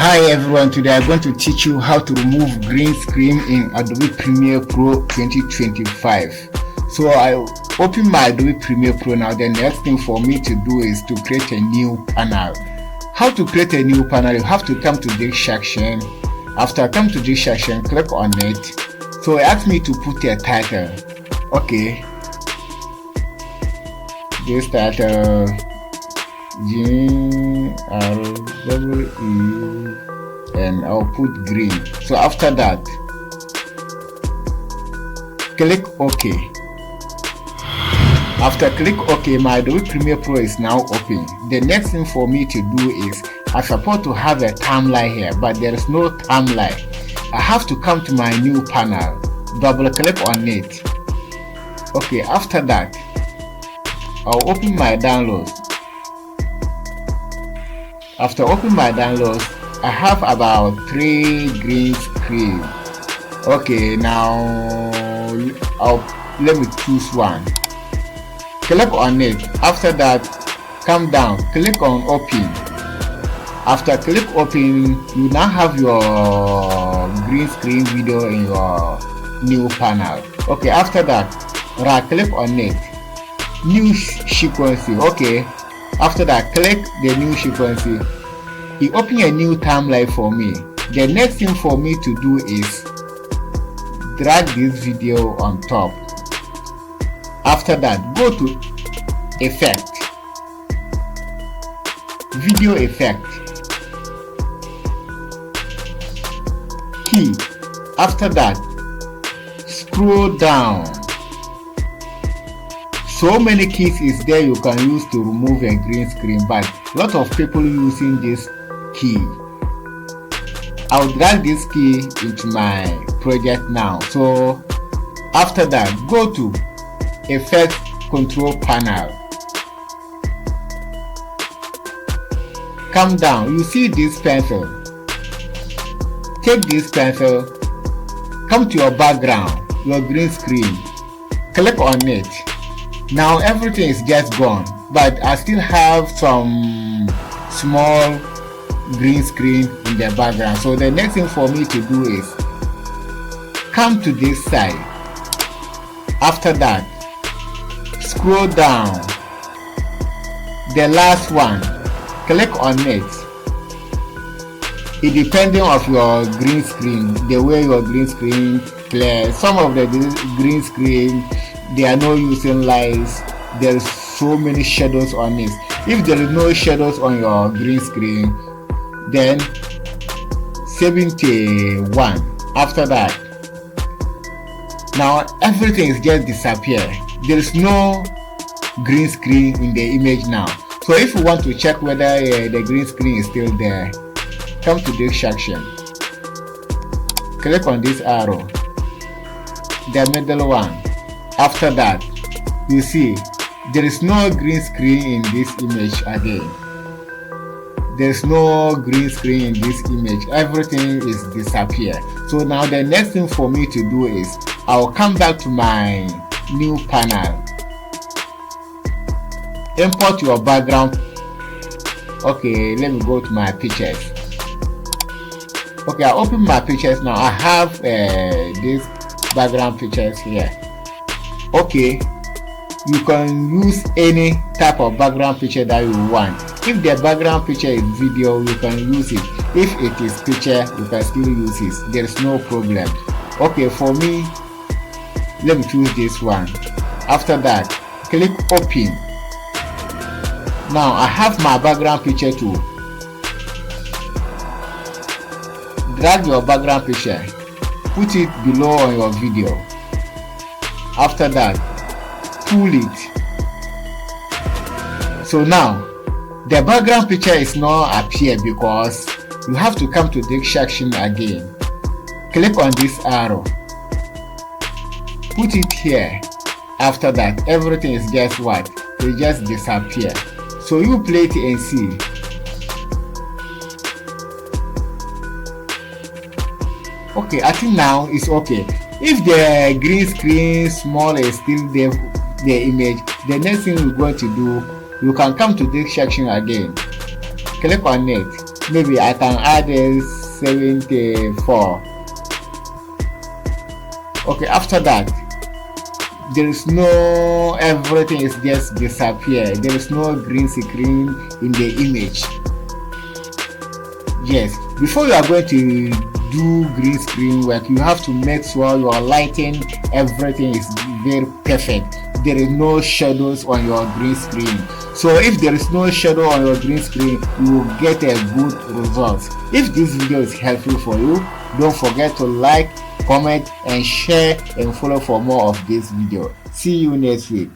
Hi everyone, today I'm going to teach you how to remove green screen in Adobe Premiere Pro 2025. So I open my Adobe Premiere Pro now. The next thing for me to do is to create a new panel. How to create a new panel? You have to come to this section. After I come to this section, click on it. So it asks me to put a title. Okay. This title GRWE and I'll put green. So after that, click OK. After click OK, my Adobe Premiere Pro is now open. The next thing for me to do is I'm supposed to have a timeline here, but there is no timeline. I have to come to my new panel, double click on it. Okay, after that, I'll open my downloads. After opening my downloads, I have about 3 green screens. Okay, now let me choose one. Click on it. After that, come down, click on open. After click open, you now have your green screen video in your new panel. Okay, after that, right click on it. New sequence. Okay. After that, click the new sequence. It opens a new timeline for me. The next thing for me to do is drag this video on top. After that, go to Effect, Video Effect, Key. After that, scroll down. So many keys is there you can use to remove a green screen, but a lot of people using this key. I'll drag this key into my project now. So after that, go to Effect Control Panel. Come down, you see this pencil. Take this pencil, come to your background, your green screen, click on it. Now everything is just gone, but I still have some small green screen in the background. So the next thing for me to do is come to this side. After that, scroll down. The last one, click on it. It depending on your green screen, the way your green screen clears. Some of the green screen, they are not using lights. There's so many shadows on it. If there is no shadows on your green screen, then 71. After that, now everything is just disappear. There is no green screen in the image now. So if you want to check whether the green screen is still there, come to this section, click on this arrow, the middle one. After that, you see there is no green screen in this image again. There is no green screen in this image. Everything is disappear. So now the next thing for me to do is I'll come back to my new panel. Import your background. Okay, let me go to my pictures. Okay, I open my pictures now. I have this background pictures here. Okay, you can use any type of background picture that you want. If the background picture is video, you can use it. If it is picture, you can still use it. There is no problem. Okay, for me, let me choose this one. After that, click open. Now I have my background picture too. Drag your background picture, put it below on your video. After that, pull it. So now the background picture is not appear because you have to come to this section again. Click on this arrow, put it here. After that, everything is just what? It just disappear. So you play it and see. Okay, I think now it's okay. If the green screen small is still there, the image, the next thing we're going to do, you can come to this section again, click on it, maybe I can add a 74. Okay, after that, there is no, everything is just disappear. There is no green screen in the image. Yes, before you are going to do green screen work, you have to make sure your lighting, everything is very perfect. There is no shadows on your green screen. So if there is no shadow on your green screen, you will get a good result. If this video is helpful for you, don't forget to like, comment and share and follow for more of this video. See you next week.